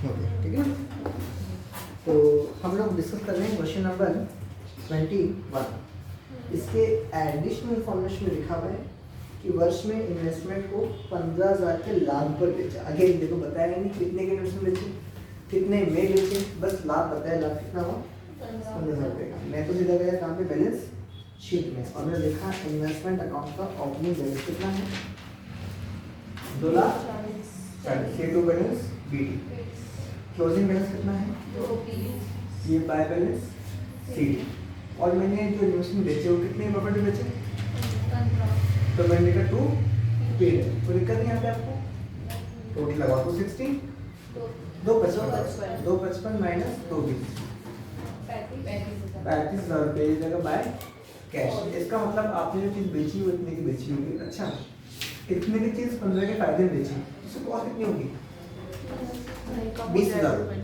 हो गया, ठीक है ना। तो हम लोग डिस्कस कर रहे हैं क्वेश्चन नंबर 21। इसके एडिशनल इन्फॉर्मेशन में लिखा हुआ है कि वर्ष में इन्वेस्टमेंट को 15,000 के लाभ पर बेचा। अगेन देखो बताया नहीं कितने के इन्वेस्टमेंट बेचे, कितने में बेचे, बस लाभ बताया। लाभ कितना हुआ? 15,000 रुपये का। मैं तो सीधा गया कहाँ पे? बैलेंस शीट में, और मैंने लिखा इन्वेस्टमेंट अकाउंट का ओपनिंग बैलेंस कितना है? 2,40,000। C2 balance BD। Closing balance कितना है? ये बाय बैलेंस CD। और मैंने जो इन्वेस्टमेंट बेचे वो कितने प्रॉपर्टी बेचे? तो मैंने लिखा 2 पेड। तो दिक्कत नहीं आती आपको? टोटल लगा 260, 255 माइनस 220, 35,000 रुपये जगह बाय कैश। इसका मतलब आपने जो चीज़ बेची वो इतने की बेची होगी। अच्छा, इतने की चीज़ 15 के फायदे में बेची, उसकी कॉस्ट कितनी होगी? 20,000 रुपये,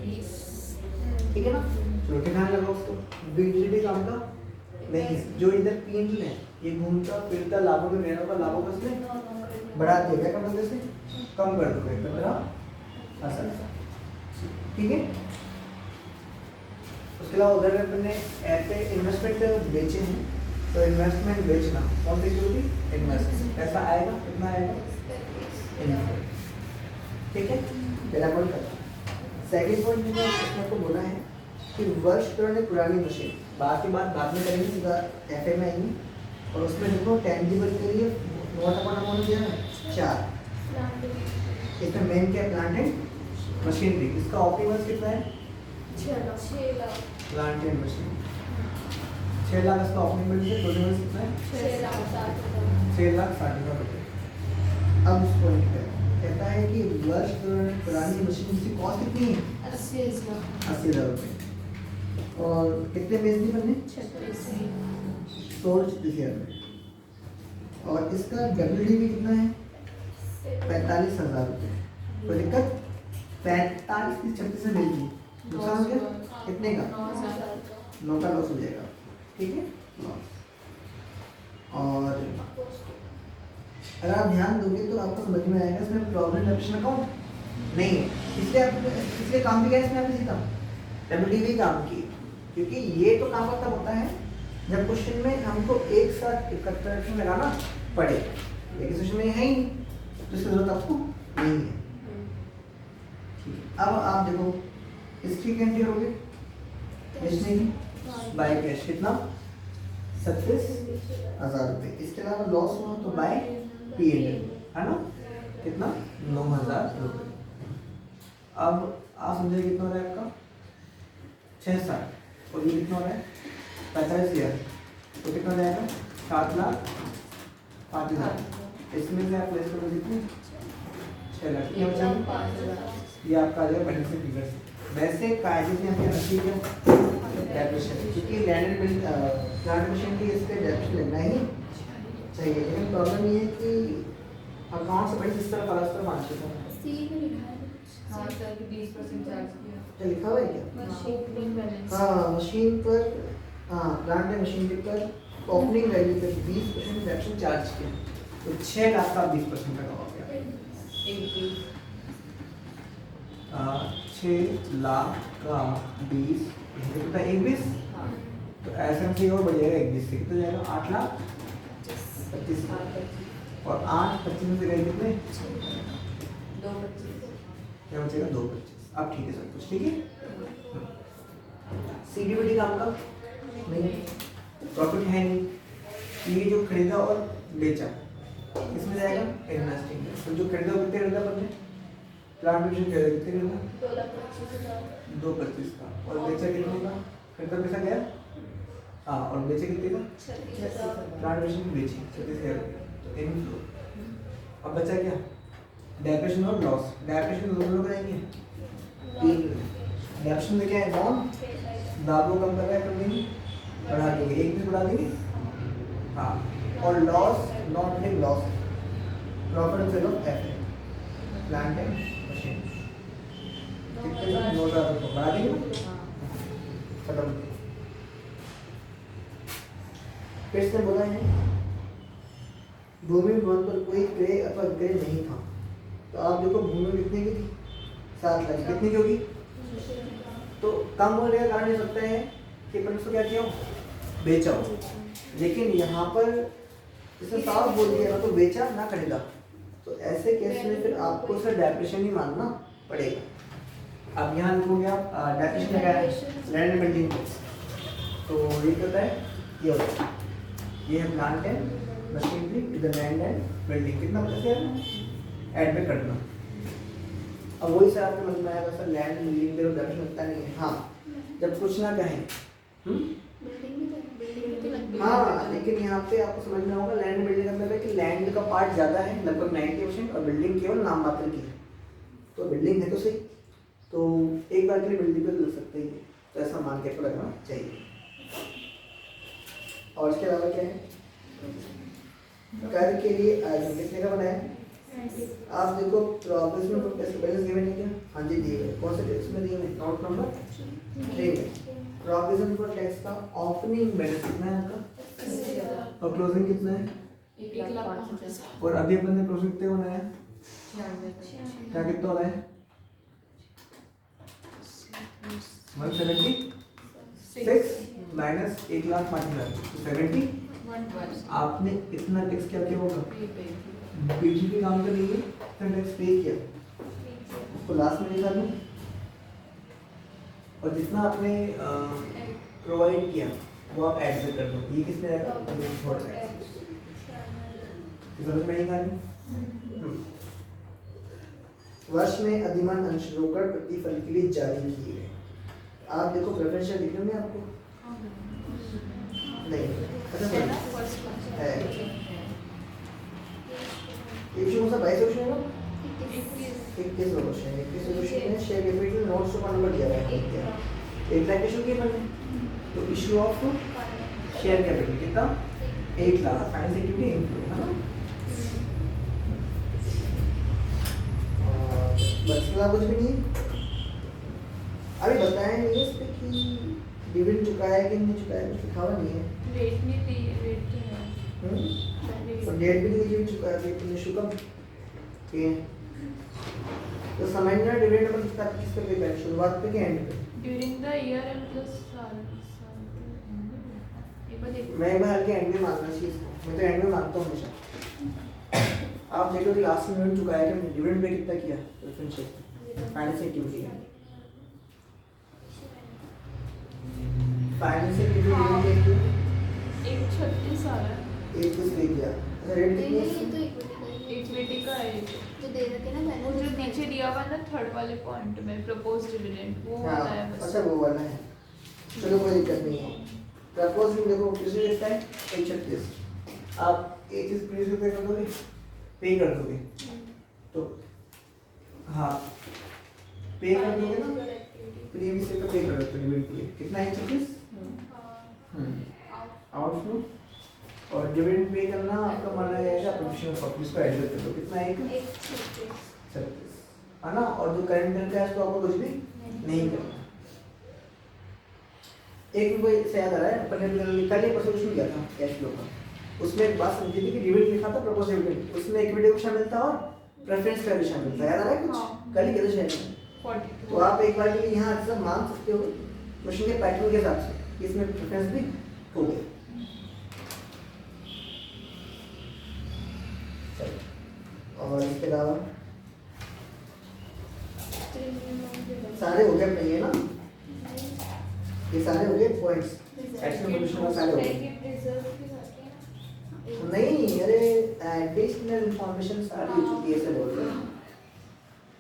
ठीक है ना। चलो ध्यान लगाओ उसको। बीडीडी काम का नहीं, जो इधर पीएन है ये घूमता फिरता लाभों में रहने का लाभों का इसमें बढ़ा दिया, क्या कर दोगे? कम कर दोगे 15,000, ठीक है। उसके अलावा उधर अपन ने ऐसे इन्वेस्टमेंट बेचे हैं, तो इन्वेस्टमेंट बेचना कौन सी होगी? इन्वेस्टमेंट। ऐसा आएगा, कितना आएगा? इन्वेस्टमेंट, ठीक है। पहला पॉइंट करता। सेकंड पॉइंट मैंने इसमें को बोला है कि वर्ष पुरानी मशीन, बाकी बात बाद में करेंगे, सीधा एफए में आएंगे। और उसमें देखो टेंजिबल के लिए नोट अमाउंट दिया है 4। इसमें मेन क्या? Plant and machinery. इसका ऑप्टिमम कितना है? 6 lakh. Plant and machine 6 lakh इसका ऑप्टिमम है। टोटल कितना है? 6,60,000 रुपये। अब उस पॉइंट पे कहता है कि वर्ष पुरानी मशीन की कॉस्ट कितनी है? 80,000 रुपये। और कितने बेच दी बनने? 36,000 में। और इसका WDV कितना है? 45,000 रुपये। कोई दिक्कत? 45 की 36 से बेच दी, नुकसान हो गया कितने का? 9 का लॉस हो जाएगा, ठीक है। और अगर आप ध्यान दोगे तो आपको समझ में आएगा इसमें प्रॉब्लम डेफिनेशन अकाउंट नहीं है, इसलिए काम भी क्या है इसमें आपने सीखा? WDV काम की, क्योंकि ये तो काम तब होता है जब क्वेश्चन में हमको एक साथ 71 लगाना पड़े, लेकिन क्वेश्चन में है ही नहीं, तो इसकी जरूरत आपको नहीं है। अब आप देखो इसकी कैंटी हो गई बेचने की बाय कैश कितना? 36,000 रुपये। इसके अलावा लॉस हुआ तो बाय पीएल है ना, कितना? 9,000 रुपये। अब आप समझे कितना हो रहा है आपका? 6,60, और ये कितना हो रहा है? 45,000, तो कितना हो जाएगा? 7,05,000। इसमें से आप प्लेस करो कितने? 6 लाख। क्या बचा? ये आपका आ जाएगा बेनिफिट फिगर। वैसे कायदे से हमने रखी है डेप्रिसिएशन, क्योंकि लैंड एंड प्लांट मशीन की इस पे डेप्रिसिएशन लगना ही चाहिए। लेकिन प्रॉब्लम ये है कि अकाउंट से बड़ी इस तरह फर्स्ट तरह मान चुका है। सी में लिखा है हां सर कि 20% चार्ज किया, क्या लिखा हुआ है क्या? मशीन बैलेंस, हां मशीन पर, हां प्लांट एंड मशीनरी पर ओपनिंग वैल्यू पे 20% डेप्रिसिएशन चार्ज किया, तो 6 लाख का 20% लगा हो गया। 6 लाख का 20 कितना? 21। तो एसएमसी और बढ़ जाएगा 21 से, कितना जाएगा? 8,25,000। और 8,25 से गए कितने? 2,25, क्या बचेगा? 2,25। अब ठीक है सब कुछ, ठीक है। सीडीबीडी काम का नहीं, प्रॉफिट है नहीं। ये जो खरीदा और बेचा इसमें जाएगा इन्वेस्टिंग। तो जो खरीदा वो कितने खरीदा बनने? प्लांट मशीन खरीदा कितने खरीदा? 2,25 का। और बेचा कितने का? खरीदा पैसा गया, हाँ, और बेचे कितने का? 36,000। प्लांट मशीन बेची 36,000 रुपये, तो इनफ्लो। अब बचा क्या? डेप्रिसिएशन और लॉस। डेप्रिसिएशन दोनों लोग रहेंगे 3। डेप्रिसिएशन में क्या है? बॉन्ड दाबो कम कर रहा है, कम नहीं बढ़ा देंगे, एक भी बढ़ा देंगे, हाँ। और loss not link loss, profit से लो एफ प्लांट एंड मशीन कितने का? 9,000 रुपये बढ़ा देंगे, खत्म। फिर से बोला है भूमि भवन पर कोई क्रय अथवा विक्रय नहीं था। तो आप देखो भूमि कितने की थी? 7 लाख कितनी की होगी? तो कम होने का कारण हो सकता है कि अपन इसको क्या किया हो, बेचा हो, लेकिन यहाँ पर इसने साफ बोल दिया ना तो बेचा ना खरीदा, तो ऐसे केस में फिर आपको इसे डेप्रिसिएशन ही मानना पड़ेगा। अब यहाँ लिखोगे आप डेप्रिसिएशन लगाया लैंड एंड बिल्डिंग, तो ये होता है, ये होता है, ये है प्लांट एंड मशीनरी, इधर लैंड एंड बिल्डिंग, कितना बचा ऐड में करना। अब वही से आपको समझ में आया वैसा लैंड बिल्डिंग में दर्ज लगता नहीं है। हाँ, जब कुछ ना कहें हाँ, लेकिन यहाँ पे आपको समझना होगा लैंड बिल्डिंग का मतलब है कि लैंड का पार्ट ज़्यादा है लगभग 90% और बिल्डिंग केवल नाम मात्र की है। तो बिल्डिंग है तो सही, तो एक बार के लिए बिल्डिंग पे लग सकते ही, तो ऐसा मान के लगना चाहिए। और इसके अलावा क्या है, कर के लिए आयतन कितने का बनाया? आप देखो प्रोग्रेस में बैलेंस गिवन है क्या? हाँ जी दिए गए, कौन से टेक्स्ट में दिए हैं? नोट नंबर 3 में प्रोविजन फॉर टैक्स का ओपनिंग बैलेंस कितना है आपका और क्लोजिंग कितना है? 1,05,000। और अभी अपन ने प्रोफिट कितने बनाया? क्या कितना हो रहा है? 176 माइनस 1,05,000 70। आपने इतना टैक्स क्या किया होगा? पीजी के काम करेंगे इतना टैक्स पे किया, उसको लास्ट में लिखा दूँ, और जितना आपने प्रोवाइड किया वो आप ऐड से कर दो। ये किसने आएगा? समझ में नहीं आ रही? वर्ष में अधिमान अंश रोकड़ प्रतिफल के लिए जारी किए गए। आप देखो प्रेफरेंशियल दिख रहे हैं आपको? नहीं, अच्छा है 22 क्वेश्चन है ना? 21 क्वेश्चन में शेयर कैपिटल नोट्स का नंबर दिया है 1 लाख इशू किए मैंने, तो इशू ऑफ शेयर कैपिटल कितना? 1 लाख, फाइनेंस एक्टिविटी इंक्लूड है ना। बस का कुछ भी नहीं अभी बताया नहीं इस पे कि डिविडेंड चुकाया कि नहीं चुकाया, कुछ लिखा हुआ नहीं है। रेट नहीं दी, रेट तो है और डेट भी नहीं दी, चुकाया कि तुमने शुक्र के तो समझना डिविडेंड मतलब कितना किस पे पे है, शुरुआत पे कि एंड पे? During the year and plus साल मैं एक बार के एंड में मानना चाहिए इसको, मैं तो एंड में मानता हूँ हमेशा। आप देखो कि लास्ट में डिविडेंड चुकाया कि डिविडेंड पे कितना किया प्रेफरेंशियल फाइनेंस एक्टिविटी है, फाइनेंस एक्टिविटी किया 136 आ रहा है, एक कुछ ले गया। अच्छा रेट कितनी है? इक्विटी का है जो दे रखे ना वो जो नीचे दिया हुआ ना थर्ड वाले पॉइंट में प्रपोज डिविडेंड वो वाला है बस। अच्छा वो वाला है, चलो कोई दिक्कत नहीं है। प्रपोज में देखो किसने लिखा है 136, आप एक चीज प्लीज पे कर दोगे, पे कर दोगे, तो हाँ पे कर दोगे ना, प्रीवियस ईयर का पे कर दोगे डिविडेंड के लिए कितना है 136 आउटफ्लो, और डिविडेंड पे करना आपका माना जाएगा प्रोविजन ऑफ इसको ऐड कर दो, कितना है 136 है ना। और जो करंट बिल का है उसको आपको कुछ भी नहीं करना। एक रुपये से याद आ रहा है, अपन ने कल एक सॉल्यूशन किया था कैश फ्लो का, उसमें एक बात समझी थी कि डिविडेंड लिखा था प्रपोज डिविडेंड, उसमें इक्विटी भी शामिल था और प्रेफरेंस का भी शामिल था, याद आ रहा है कुछ? कल ही किया था शायद। तो आप एक बार के लिए यहाँ सब मान सकते हो क्वेश्चन के पैटर्न के हिसाब से, इसमें प्रेफरेंस भी हो गया। और इसके अलावा सारे हो गए अपने ये ना, ये सारे हो गए पॉइंट्स एक्शन पोजीशन में सारे हो गए। नहीं अरे एडिशनल इंफॉर्मेशन सारी हो चुकी है, ऐसे बोल रहे हैं।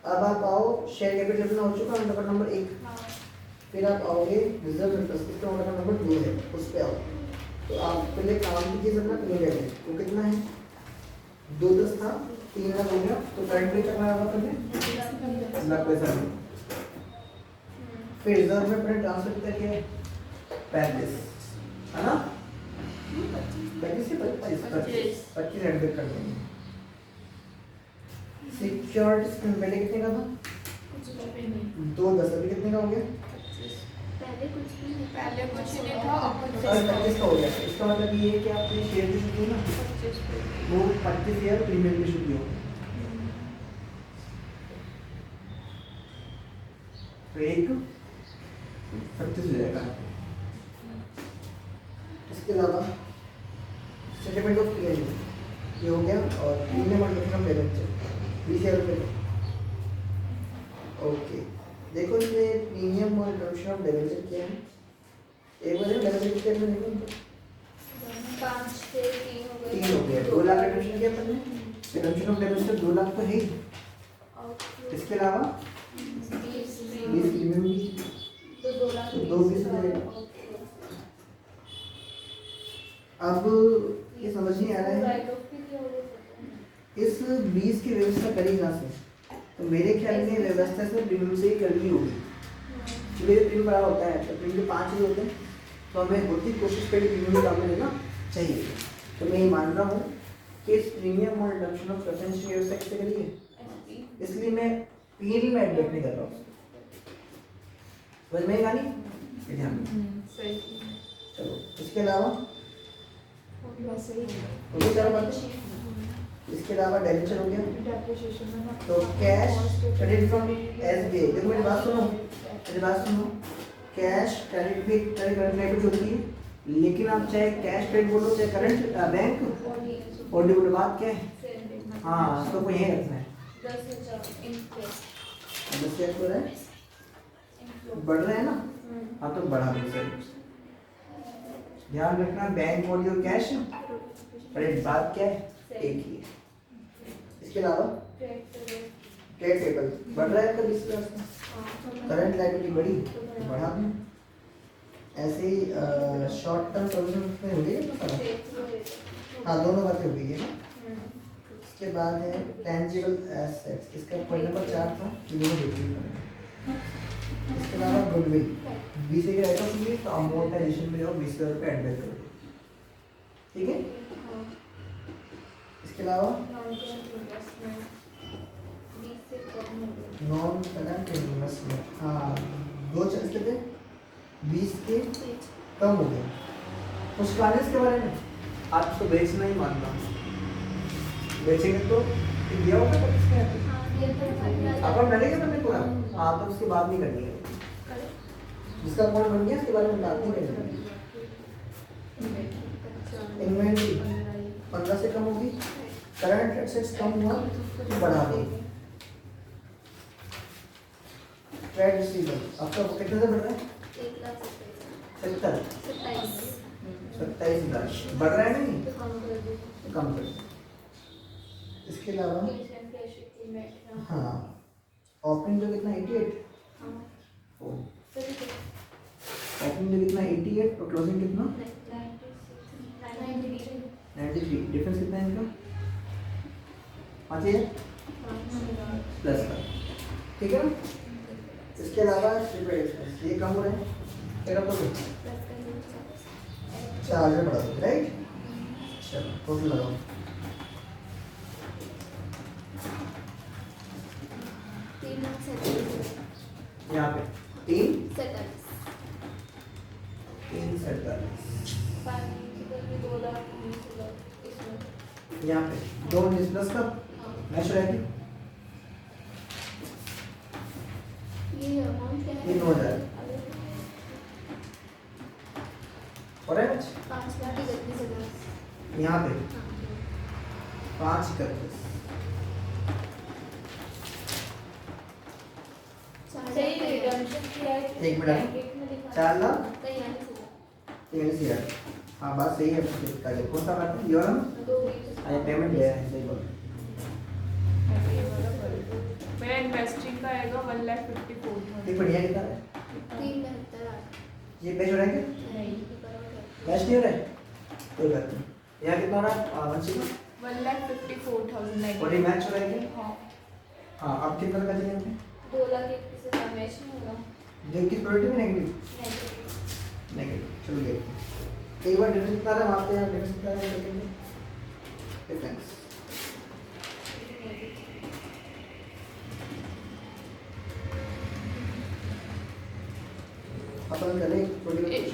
अब आप आओ शेयर कैपिटल अपना हो चुका है नंबर 1, फिर आप आओगे रिजर्व इंटरेस्ट, इसका नंबर 2 है, उस पे आओ। तो आप पहले काम कीजिए अपना पीरियड है वो कितना है 210 था, 3 लाख हो गया, तो करंट पे कितना आएगा करने लाख पैसा है। फिर रिजर्व में अपने ट्रांसफर कितना किया है 35 है ना, 35 से 25 एड कर देंगे। सिक्योरिटीज में पहले कितने का था? 210, अभी कितने का हो गया? पहले कुछ भी नहीं, पहले कुछ नहीं था अब 25 का हो गया। इसका मतलब ये है कि आपने शेयर भी शुरू ना, वो 25 शेयर प्रीमियम भी शुरू हो। तो 1 36 हो जाएगा। इसके अलावा सेटलमेंट ऑफ क्लियरिंग ये हो गया और प्रीमियम और डिफरेंट पेमेंट 20,000 रुपये। ओके देखो ये प्रीमियम और इंट्रोडक्शन ऑफ डेवेंचर क्या है। एक बार डेवेंचर कितने में देखो 5 से 3 हो गए। 3 हो गया 2 लाख इंट्रोडक्शन किया अपन ने। इंट्रोडक्शन ऑफ डेवेंचर 2 लाख तो है ही। इसके अलावा 20 प्रीमियम भी तो 2 लाख तो 2 20 हो जाएगा। अब ये समझ नहीं आ रहा है राइट ऑफ की क्या होगा। इस 20 की व्यवस्था करी कहाँ से। तो मेरे ख्याल में व्यवस्था से प्रीमियम से ही करनी होगी क्योंकि प्रीमियम बड़ा होता है तो प्रीमियम 5 ही होते हैं तो हमें होती कोशिश करें प्रीमियम काम में लेना चाहिए। तो मैं ये मान रहा हूँ कि इस प्रीमियम और रिडक्शन ऑफ प्रेफरेंस की व्यवस्था कैसे करी है, इसलिए मैं पीएल में एडमिट नहीं कर रहा हूँ। समझ में आएगा नहीं ध्यान सही चलो। इसके अलावा बस सही हो गया सारा बात। इसके अलावा डेबिटर हो गया डेप्रिसिएशन में तो कैश क्रेडिट फ्रॉम एसबीआई। देखो मेरी बात सुनो कैश क्रेडिट भी करंट डेबिट होती है लेकिन आप चाहे कैश क्रेडिट बोलो चाहे करंट बैंक और बोलो बात क्या है। हाँ तो यही रखना है 10,000 इंटरेस्ट 10,000 हो रहा है बढ़ रहा है ना। हाँ तो बढ़ा दो सर। ध्यान रखना बैंक बॉडी और कैश क्रेडिट बात क्या है एक ही है। इसके अलावा ट्रेड पेबल बढ़ रहा है कभी करंट लायबिलिटी बढ़ी बढ़ा दूं ऐसे ही शॉर्ट टर्म प्रोविजन में हो गई है ना। हाँ दोनों बातें हो गई है ना। इसके बाद है टेंजिबल एसेट्स इसका पॉइंट नंबर 4 था कि दोनों देखिए। इसके अलावा गुडविल 20 के राइट ऑफ यूज तो अमोर्टाइजेशन में जाओ 20,000 रुपये एडवाइस करोगे ठीक है। इसके अलावा नॉन करंट इन्वेस्टमेंट हाँ 2 चांस कितने 20 के कम हो गए। कुछ प्लानिंग के बारे में आज तो बेचना ही मानता हूँ बेचेंगे तो दिया होगा तो किसने अपन डलेगा तुमने पूरा। हाँ तो उसके बाद नहीं करनी है जिसका अकाउंट बन गया उसके बारे में बात नहीं करनी। इन्वेंट्री 15 से कम होगी करंट एसेट्स कम हुआ तो बढ़ा दो। ट्रेड रिसीवेबल आपका कितने से बढ़ रहा है 70 27 बढ़ रहा है नहीं तो कम कर दो। इसके अलावा हाँ ओपनिंग जो कितना 88 ओपनिंग जो कितना 88 और क्लोजिंग कितना 93 डिफरेंस कितना है इनका 5,000 प्लस का ठीक है ना। इसके अलावा ये कम हो रहा है फिर आपको 4,000 बढ़ा दो राइट। चलो टोटल लगाओ यहाँ पे 3 यहाँ पे 2 प्लस का मैच रहेगी ये अमाउंट क्या है ये 9,000 और है 5,31,000 यहाँ पे 5,31 सही रिडम्पशन किया है एक मिनट 4 लाख 23,000 हाँ बात सही है आपका ये कौन सा बात है ये वाला ना आया पेमेंट ले आए सही बोल। मेरा इन्वेस्टिंग का आएगा 1,54,000। ये बढ़िया कितना है 3,72,8 ये मैच हो रहा है क्या नहीं मैच नहीं हो रहा है कोई बात नहीं। यहाँ कितना हो रहा है वंशी का 1,54,000 और ये मैच हो रहा है क्या हाँ हाँ अब कितना का चलेंगे हमें 2,31,000 मैच नहीं होगा जो की प्रोडक्ट में नेगेटिव नेगेटिव चलो देखते हैं एक बार डिफरेंस कितना है वहाँ पे यहाँ डिफरेंस कितना है देखेंगे डिफरेंस अपन करें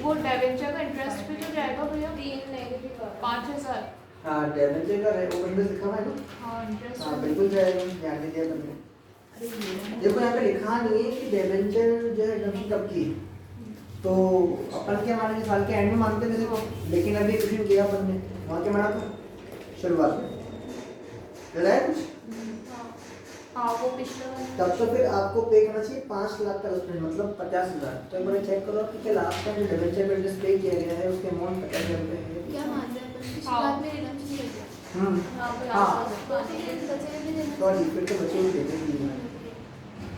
वो डेवेंचर का इंटरेस्ट भी तो जाएगा भैया 3 नेगेटिव 5,000। हाँ डेवेंचर का है वो इंटरेस्ट लिखा हुआ है ना हाँ इंटरेस्ट हाँ बिल्कुल जाएगा ध्यान नहीं दिया तुमने देखो यहाँ पे लिखा नहीं है कि डिबेंचर जो है एग्जाम्पशन कब की, तो अपन क्या मानेंगे साल के एंड में मानते थे देखो, लेकिन अभी कुछ नहीं किया अपन ने, वहाँ क्या माना था शुरुआत में, चला है कुछ। हाँ वो पिछला वाला। तब तो फिर आपको पे करना चाहिए 5 लाख का उसमें, मतलब 50,000। तो एक बार चेक करो कि क्या लास्ट टाइम जो डिबेंचर पे इंटरेस्ट पे किया गया है उसके अमाउंट 50,000 रुपए है। क्या मान रहे हैं अपन शुरुआत में रिडम्पशन ले लिया। हाँ तो फिर बचे हुए भी देना। सॉरी फिर तो बचे हुए देते हैं।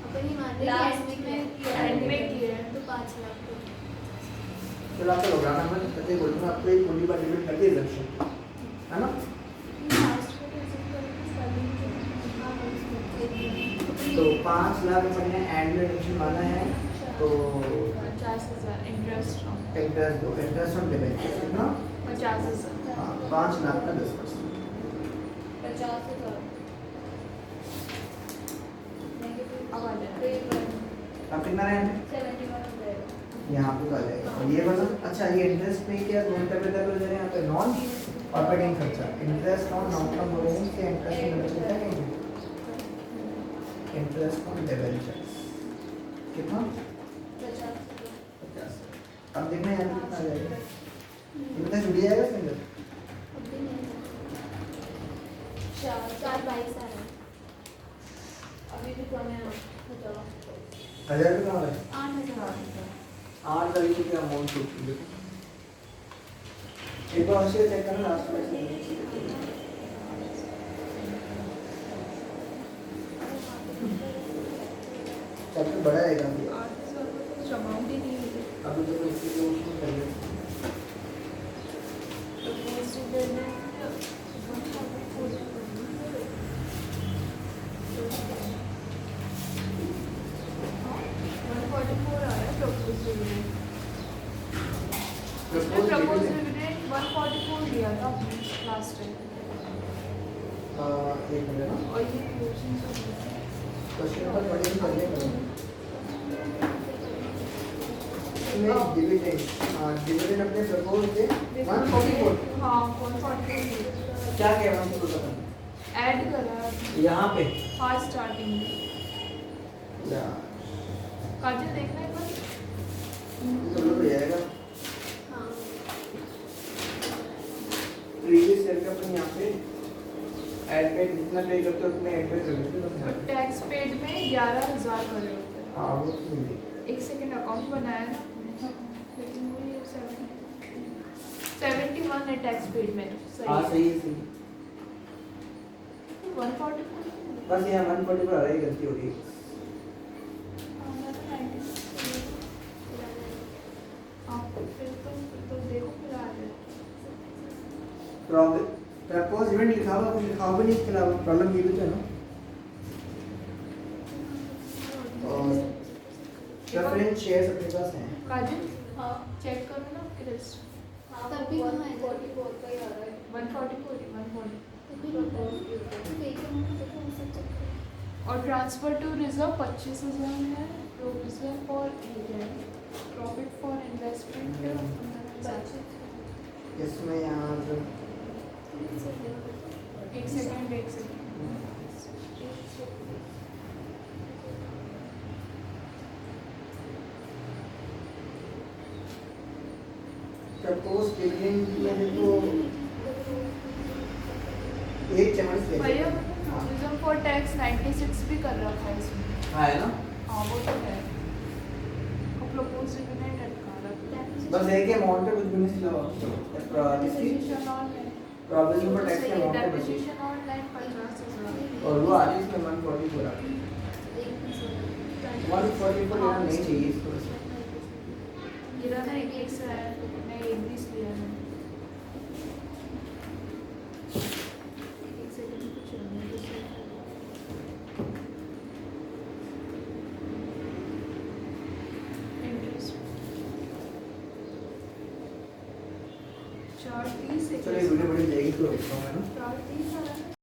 अपन ही मान रहे हैं लास्ट कि में एंड में किया है। तो 5 लाख को। चलो आपको लगाना मैं पते बोलूँगा आपको एक पूरी बार डिबेट करके रिडम्पशन है ना। लास्ट में कैसे करेंगे स्टार्टिंग में। तो 5 लाख अपन ने एंड में रिडम्पशन माना है, तो 50,000 इंटरेस्ट इंटरेस्ट दो, इंटरेस्ट ऑन डिबेंचर कितना, 50,000। हाँ 5 लाख का 10%। 50,000 अब आ जाए अब कितना रहेंगे 71 हो जाएगा। यहाँ पे आ जाएगा। और ये वाला अच्छा, ये इंटरेस्ट पे क्या दो टर्म दे रहे हैं यहाँ पे, नॉन ऑपरेटिंग खर्चा, interest on non term borrowing के इंटरेस्ट डिबेंचर क्या कहेंगे, इंटरेस्ट ऑन डिबेंचर्स कितना 50। 50। अब देखना यहाँ पे कितना आ जाएगा, ये पता जुड़ जाएगा इसके अंदर। अभी नहीं है। 4 22 आ रहा है। अभी भी कम है। बताओ 1000 रुपये कमा रहे 8,000। 8,000 रुपये का अमाउंट छूट गई। एक बार और से चेक करना लास्ट में। सबसे बड़ा है काम ये। 8,000 कुछ अमाउंट ही नहीं है। अभी तो इसके लिए उसमें कर लिया। Proposed dividend 144 आ रहा है proposed dividend। उसमें proposed dividend 144 दिया था आपने लास्ट टाइम। एक मिनट ना, और ये क्वेश्चन तो क्वेश्चन पर पढ़े ही करने पड़ेंगे। इसमें डिविडेंड, डिविडेंड अपने प्रपोज थे 144। हाँ 144 क्या कह रहा हूँ तो पता नहीं। ऐड करा है यहाँ पे हाँ स्टार्टिंग में। या काजल देखना एक बार। तो लो हो जाएगा। हाँ प्रीवियस ईयर का अपन यहाँ पे ऐड पे जितना पे करते हो उतने ऐड पे कर लेते तो हो। टैक्स पेड में 11,000 करे होते हैं। हाँ वो तो मिली। एक सेकंड अकाउंट बनाया ना लेकिन वो ये 71 है टैक्स पेड में तो हाँ सही सही है सही है। 144 बस यहाँ 140 पर आ रही गलती हो रही है। हाँ फिर तो देखो फिर आ जाए। प्रपोज इवेंट लिखा हुआ कुछ लिखा हुआ भी नहीं, इसके अलावा प्रॉब्लम ये भी तो है ना। और प्रेफरेंस शेयर्स अपने पास हैं। काजल हाँ चेक करो ना आपके लिस्ट। हाँ तब भी कहाँ है 44 का ही आ रहा है 144 140 तभी नहीं था देखो देखो सब चेक करो और ट्रांसफर टू रिजर्व 25,000 है, provision for agent, profit for investment 15,000। इसमें यहाँ पे एक सेकंड प्रपोज डिविडेंड में देखो एक चम्मच ले भैया प्रोविजन फॉर टैक्स 96 भी कर रखा है इसमें। हाँ है ना। हाँ वो तो है और प्रपोज डिविडेंड अटका रखा है। बस एक अमाउंट पे कुछ भी नहीं लिखा हुआ। इसकी depreciation online provision for tax के अमाउंट पे बची डेप्रिसिएशन ऑनलाइन 50,000 और वो आज इसमें 144 आ रही है। 144 यहाँ नहीं चाहिए इसको। गिरा ना एक से आया तो मैं एक भी लिया है। एक सेकंड कुछ नहीं इंटरेस्ट 430 चलो ये वीडियो बड़ी जाएगी तो रखता हूँ मैं ना। 430 आ रहा है